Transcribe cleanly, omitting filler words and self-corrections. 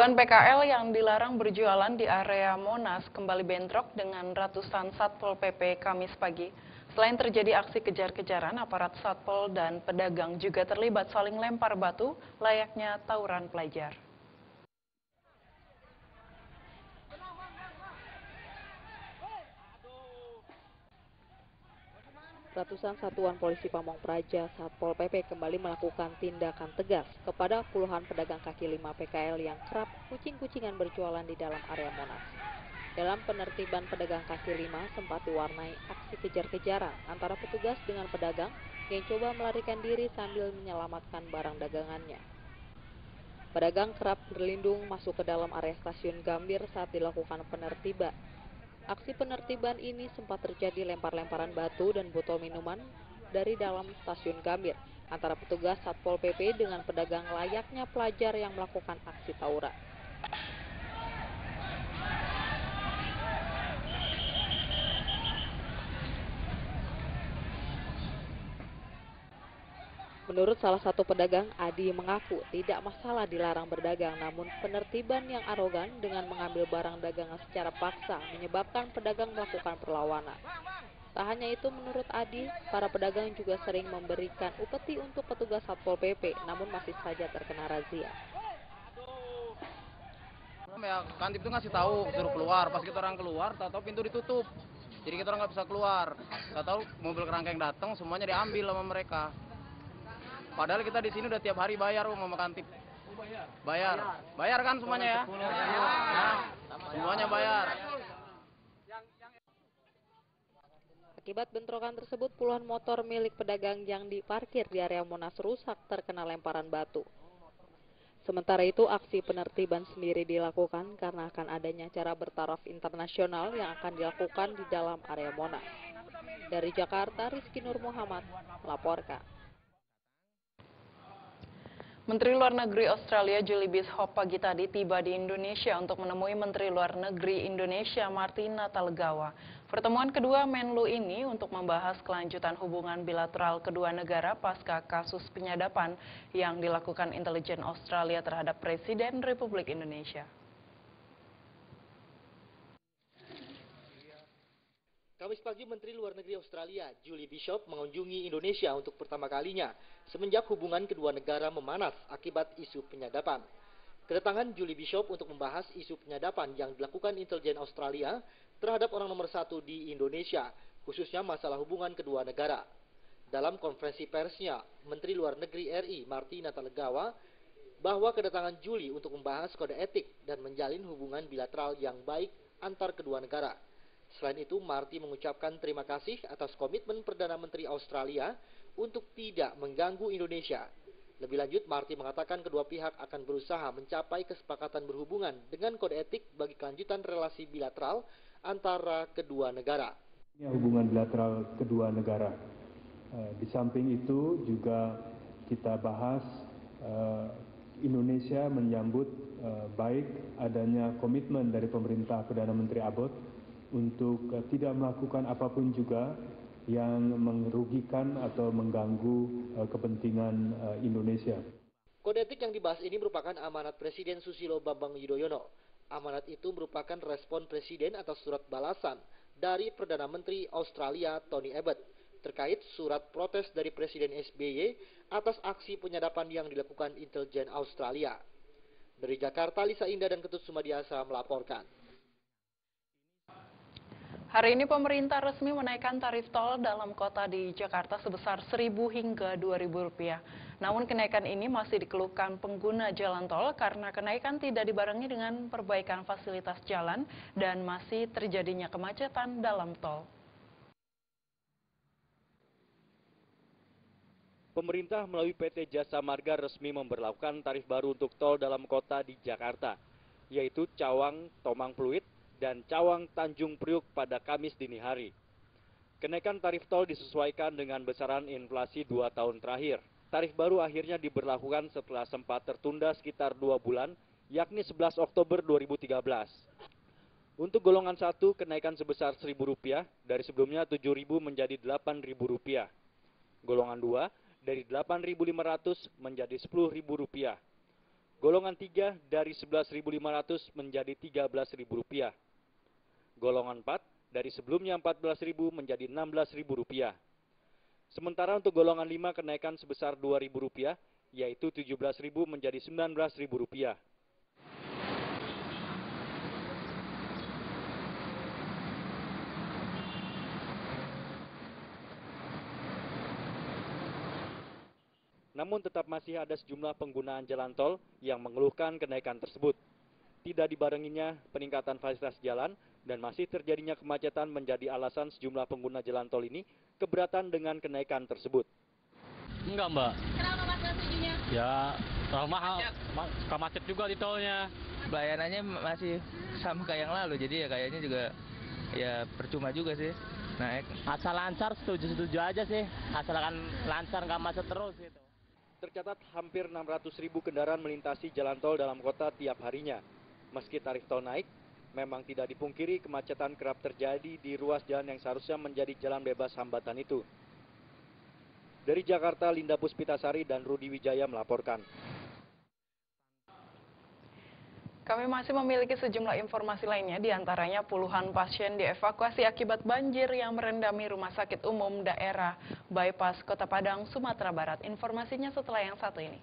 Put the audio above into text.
Puluhan PKL yang dilarang berjualan di area Monas kembali bentrok dengan ratusan Satpol PP Kamis pagi. Selain terjadi aksi kejar-kejaran, aparat Satpol dan pedagang juga terlibat saling lempar batu layaknya tawuran pelajar. Ratusan satuan polisi Pamong Praja Satpol PP kembali melakukan tindakan tegas kepada puluhan pedagang kaki lima PKL yang kerap kucing-kucingan berjualan di dalam area Monas. Dalam penertiban pedagang kaki lima sempat diwarnai aksi kejar-kejaran antara petugas dengan pedagang yang coba melarikan diri sambil menyelamatkan barang dagangannya. Pedagang kerap berlindung masuk ke dalam area stasiun Gambir saat dilakukan penertiban. Aksi penertiban ini sempat terjadi lempar-lemparan batu dan botol minuman dari dalam stasiun Gambir antara petugas Satpol PP dengan pedagang layaknya pelajar yang melakukan aksi tawuran. Menurut salah satu pedagang, Adi mengaku tidak masalah dilarang berdagang, namun penertiban yang arogan dengan mengambil barang dagangan secara paksa menyebabkan pedagang melakukan perlawanan. Tak hanya itu, menurut Adi, para pedagang juga sering memberikan upeti untuk petugas Satpol PP, namun masih saja terkena razia. Ya, kantip itu ngasih tahu suruh keluar, pas kita orang keluar, tahu pintu ditutup, jadi kita orang nggak bisa keluar. Tahu mobil kerangkeng datang, semuanya diambil sama mereka. Padahal kita di sini udah tiap hari bayar sama kantip. Bayar kan semuanya ya? Nah, semuanya bayar. Akibat bentrokan tersebut, puluhan motor milik pedagang yang diparkir di area Monas rusak terkena lemparan batu. Sementara itu, aksi penertiban sendiri dilakukan karena akan adanya acara bertaraf internasional yang akan dilakukan di dalam area Monas. Dari Jakarta, Rizky Nur Muhammad melaporkan. Menteri Luar Negeri Australia Julie Bishop pagi tadi tiba di Indonesia untuk menemui Menteri Luar Negeri Indonesia Marty Natalegawa. Pertemuan kedua Menlu ini untuk membahas kelanjutan hubungan bilateral kedua negara pasca kasus penyadapan yang dilakukan intelijen Australia terhadap Presiden Republik Indonesia. Kamis pagi, Menteri Luar Negeri Australia, Julie Bishop, mengunjungi Indonesia untuk pertama kalinya semenjak hubungan kedua negara memanas akibat isu penyadapan. Kedatangan Julie Bishop untuk membahas isu penyadapan yang dilakukan intelijen Australia terhadap orang nomor satu di Indonesia, khususnya masalah hubungan kedua negara. Dalam konferensi persnya, Menteri Luar Negeri RI Marty Natalegawa bahwa kedatangan Julie untuk membahas kode etik dan menjalin hubungan bilateral yang baik antar kedua negara. Selain itu, Marty mengucapkan terima kasih atas komitmen Perdana Menteri Australia untuk tidak mengganggu Indonesia. Lebih lanjut, Marty mengatakan kedua pihak akan berusaha mencapai kesepakatan berhubungan dengan kode etik bagi kelanjutan relasi bilateral antara kedua negara. Hubungan bilateral kedua negara. Di samping itu juga kita bahas Indonesia menyambut baik adanya komitmen dari pemerintah Perdana Menteri Abbott untuk tidak melakukan apapun juga yang merugikan atau mengganggu kepentingan Indonesia. Kode etik yang dibahas ini merupakan amanat Presiden Susilo Bambang Yudhoyono. Amanat itu merupakan respon Presiden atas surat balasan dari Perdana Menteri Australia Tony Abbott terkait surat protes dari Presiden SBY atas aksi penyadapan yang dilakukan intelijen Australia. Dari Jakarta, Lisa Indah dan Ketut Sumadiasa melaporkan. Hari ini pemerintah resmi menaikkan tarif tol dalam kota di Jakarta sebesar Rp1.000 hingga Rp2.000. Namun kenaikan ini masih dikeluhkan pengguna jalan tol karena kenaikan tidak dibarengi dengan perbaikan fasilitas jalan dan masih terjadinya kemacetan dalam tol. Pemerintah melalui PT Jasa Marga resmi memberlakukan tarif baru untuk tol dalam kota di Jakarta, yaitu Cawang Tomang Pluit dan Cawang Tanjung Priuk pada Kamis dini hari. Kenaikan tarif tol disesuaikan dengan besaran inflasi 2 tahun terakhir. Tarif baru akhirnya diberlakukan setelah sempat tertunda sekitar 2 bulan, yakni 11 Oktober 2013. Untuk golongan 1, kenaikan sebesar Rp1.000 dari sebelumnya Rp7.000 menjadi Rp8.000. Golongan 2, dari Rp8.500 menjadi Rp10.000. Golongan 3 dari Rp11.500 menjadi Rp13.000. Golongan 4 dari sebelumnya Rp14.000 menjadi Rp16.000. Sementara untuk golongan 5 kenaikan sebesar Rp2.000, yaitu Rp17.000 menjadi Rp19.000. Namun tetap masih ada sejumlah penggunaan jalan tol yang mengeluhkan kenaikan tersebut. Tidak dibarenginya peningkatan fasilitas jalan dan masih terjadinya kemacetan menjadi alasan sejumlah pengguna jalan tol ini keberatan dengan kenaikan tersebut. Enggak, Mbak. Kenapa Mas nggak setujunya? Ya, terlalu mahal. Suka macet juga di tolnya. Pelayanannya masih sama kayak yang lalu, jadi ya kayaknya juga ya percuma juga sih naik. Asal lancar setuju-setuju aja sih, asalkan lancar nggak macet terus gitu. Tercatat hampir 600.000 kendaraan melintasi jalan tol dalam kota tiap harinya. Meski tarif tol naik, memang tidak dipungkiri kemacetan kerap terjadi di ruas jalan yang seharusnya menjadi jalan bebas hambatan itu. Dari Jakarta, Linda Puspitasari dan Rudi Wijaya melaporkan. Kami masih memiliki sejumlah informasi lainnya, diantaranya puluhan pasien dievakuasi akibat banjir yang merendami Rumah Sakit Umum Daerah Bypass Kota Padang, Sumatera Barat. Informasinya setelah yang satu ini.